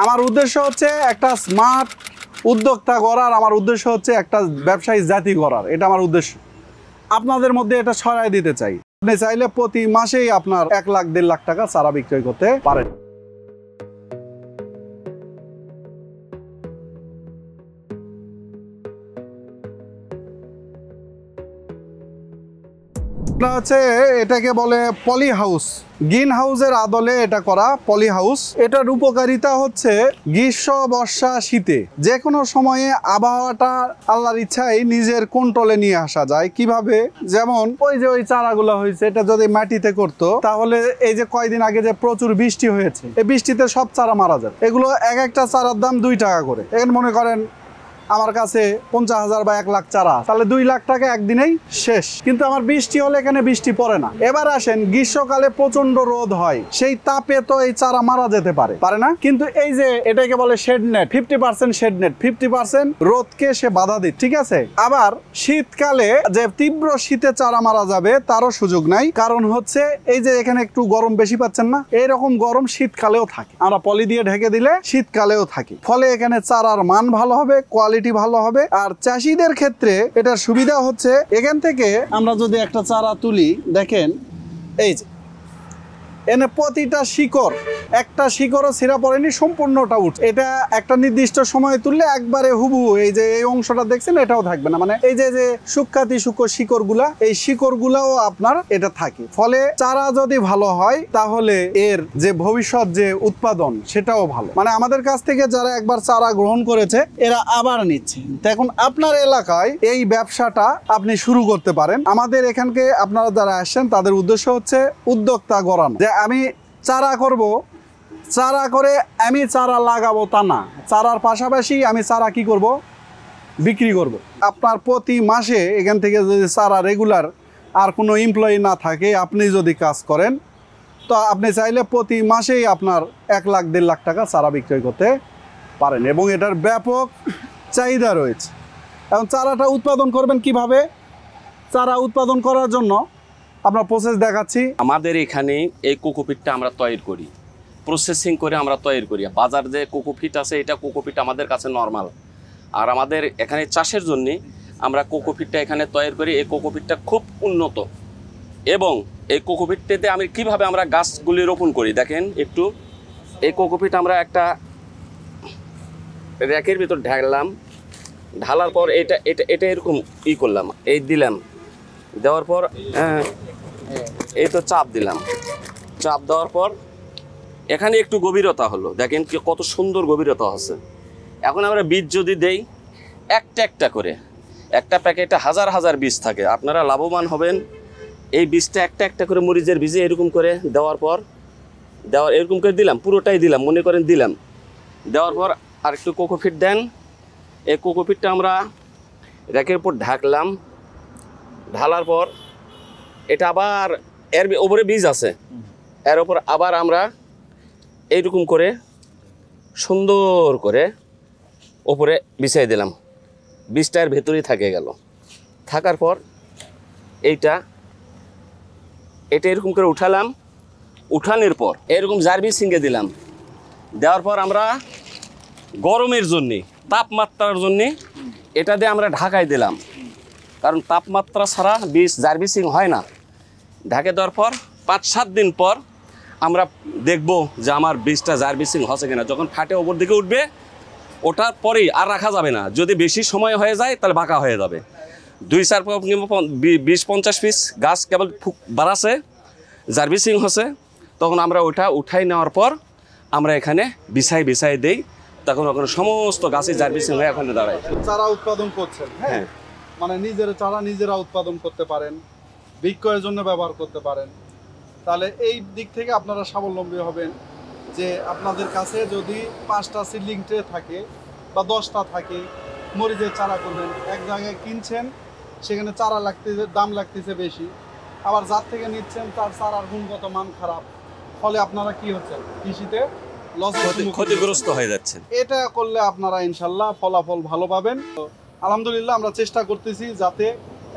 আমার উদ্দেশ্য হচ্ছে একটা স্মার্ট উদ্যোক্তা করার, আমার উদ্দেশ্য হচ্ছে একটা ব্যবসায়ী জাতি করার। এটা আমার উদ্দেশ্য। আপনাদের মধ্যে এটা ছড়াই দিতে চাই। আপনি চাইলে প্রতি মাসেই আপনার 1 লাখ 1.5 লাখ টাকা চারা বিক্রয় করতে পারেন। হচ্ছে এটাকে বলে পলি হাউস, গ্রিন হাউসের আদলে এটা করা পলি হাউস। এটার উপকারিতা হচ্ছে গ্রীষ্ম, বর্ষা, শীতে যে কোনো সময়ে আবহাওয়াটা আল্লাহর ইচ্ছায় নিজের কন্ট্রোলে নিয়ে আসা যায়। কিভাবে? যেমন ওই যে ওই চারাগুলো হয়েছে, এটা যদি মাটিতে করতো তাহলে এই যে কয়দিন আগে যে প্রচুর বৃষ্টি হয়েছে, এই বৃষ্টিতে সব চারা মারা যায়। এগুলো এক একটা চারার দাম 2 টাকা করে। এখন মনে করেন আমার কাছে 50,000 বা 1 লাখ চারা, তাহলে 2 লাখ টাকা একদিনেই শেষ। কিন্তু আমার বৃষ্টি হলে এখানে বৃষ্টি পড়ে না। এবার আসেন, গ্রীষ্মকালে প্রচন্ড রোদ হয়, সেই তাপে তো এই চারা মারা যেতে পারে না? কিন্তু এই যে এটাকে বলে শেড নেট, 50% শেড নেট, 50% রোদকে সে বাধা দিত, ঠিক আছে। আবার শীতকালে যে তীব্র শীতে চারা মারা যাবে তারও সুযোগ নাই, কারণ হচ্ছে এই যে এখানে একটু গরম বেশি পাচ্ছেন না, এইরকম গরম শীতকালেও থাকে। আমরা পলি দিয়ে ঢেকে দিলে শীতকালেও থাকে। ফলে এখানে চারার মান ভালো হবে, কোয়ালিটি ভালো হবে। আর চাষীদের ক্ষেত্রে এটার সুবিধা হচ্ছে, এখান থেকে আমরা যদি একটা চারা তুলি, দেখেন এই যে এনে প্রতিটা শিকড়, একটা শিকড়ও ছিঁড়া পড়েনি, সম্পূর্ণটা উঠছে। এটা একটা নির্দিষ্ট সময়ে তুললে একবারে হুবহু এই যে এই অংশটা দেখছেন এটাও থাকবে না, মানে এই যে সূক্ষ্মাতি সূক্ষ্ম শিকড়গুলা, এই শিকড়গুলাও আপনার এটা থাকে। ফলে চারা যদি ভালো হয় তাহলে এর যে ভবিষ্যৎ যে উৎপাদন সেটাও ভালো। মানে আমাদের কাছ থেকে যারা একবার চারা গ্রহণ করেছে এরা আবার নিচ্ছে। এখন আপনার এলাকায় এই ব্যবসাটা আপনি শুরু করতে পারেন। আমাদের এখানকে আপনারা যারা আসছেন তাদের উদ্দেশ্য হচ্ছে উদ্যোক্তা গড়ানো। আমি চারা করব, চারা করে আমি চারা লাগাবো তা না, চারার পাশাপাশি আমি চারা কি করব, বিক্রি করব। আপনার প্রতি মাসে এখান থেকে যদি চারা রেগুলার আর কোনো এমপ্লয়ি না থাকে, আপনি যদি কাজ করেন, তো আপনি চাইলে প্রতি মাসেই আপনার 1 লাখ 1.5 লাখ টাকা চারা বিক্রয় করতে পারেন এবং এটার ব্যাপক চাহিদা রয়েছে। এখন চারাটা উৎপাদন করবেন কিভাবে? চারা উৎপাদন করার জন্য আমরা প্রসেস দেখাচ্ছি। আমাদের এখানে এই কোকোপিটটা আমরা তৈরি করি, প্রসেসিং করে আমরা তৈরি করি। বাজার যে কোকোপিট আছে, এটা কোকোপিট আমাদের কাছে নর্মাল। আর আমাদের এখানে চাষের জন্য আমরা কোকোপিটটা এখানে তৈরি করি। এই কোকোপিটটা খুব উন্নত এবং এই কোকোপিটটাতে আমি কিভাবে আমরা গাছগুলি রোপণ করি দেখেন একটু। এই কোকোপিট আমরা একটা র্যাকের ভিতর ঢাললাম, ঢালার পর এটা এটা এটা এরকম করলাম, এই দিলাম, দেওয়ার পর এই তো চাপ দিলাম, চাপ দেওয়ার পর এখানে একটু গভীরতা হলো, দেখেন কি কত সুন্দর গভীরতা আছে। এখন আমরা বীজ যদি দেই একটা একটা করে, একটা প্যাকেটে হাজার হাজার বীজ থাকে, আপনারা লাভবান হবেন। এই বীজটা একটা একটা করে মরিচের বীজে এরকম করে দেওয়ার পর এরকম করে দিলাম, পুরোটাই দিলাম, মনে করেন দিলাম। দেওয়ার পর আর একটু কোকোপিট দেন। এই কোকোপিটটা আমরা র্যাকের উপর ঢাকলাম, ঢালার পর এটা আবার এর ওপরে বীজ আছে, এর ওপর আবার আমরা এইরকম করে সুন্দর করে ওপরে বিছাই দিলাম। বীজটা এর ভেতরেই থাকে গেল। থাকার পর এটা এরকম করে উঠালাম, উঠানোর পর এরকম জার্ভিসিংয়ে দিলাম। দেওয়ার পর আমরা গরমের জন্যে, তাপমাত্রার জন্যে এটা দিয়ে আমরা ঢাকাই দিলাম, কারণ তাপমাত্রা ছাড়া বীজ জার্ভিসিং হয় না। ঢাকে দেওয়ার পর 5-7 দিন পর আমরা দেখব যে আমার বীজটা জার্ভিসিং হচ্ছে কিনা। যখন ফাটে ওপর দিকে উঠবে, ওটার পরেই আর রাখা যাবে না। যদি বেশি সময় হয়ে যায় তাহলে বাঁকা হয়ে যাবে। 2-4 20-50 পিস গাছ কেবল বাড়াছে, জার্ভিসিং হচ্ছে, তখন আমরা ওটা উঠাই নেওয়ার পর আমরা এখানে বিছাই দেই। তখন ওখানে সমস্ত গাছে জার্ভিসিং হয়ে ওখানে দাঁড়ায়। চারা উৎপাদন করছেন, হ্যাঁ, মানে নিজেরা চারা নিজেরা উৎপাদন করতে পারেন, বিক্রয়ের জন্য ব্যবহার করতে পারেন। তাহলে এই দিক থেকে আপনারা স্বাবলম্বী হবেন যে আপনাদের কাছে যদি 5টা সিডলিং ট্রে থাকে বা 10টা থাকে, মরিচের চারা করবেন, এক জায়গায় কিনছেন, সেখানে চারা লাগতেছে, দাম লাগতেছে বেশি, আবার যার থেকে নিচ্ছেন তার চারার গুণগত মান খারাপ, ফলে আপনারা কি হচ্ছে, কৃষিতে ক্ষতিগ্রস্ত হয়ে যাচ্ছেন। এটা করলে আপনারা ইনশাল্লাহ ফলাফল ভালো পাবেন। তো আলহামদুলিল্লাহ আমরা চেষ্টা করতেছি যাতে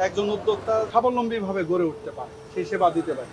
একজন উদ্যোক্তা স্বাবলম্বীভাবে গড়ে উঠতে পারে, সেই সেবা দিতে পারে।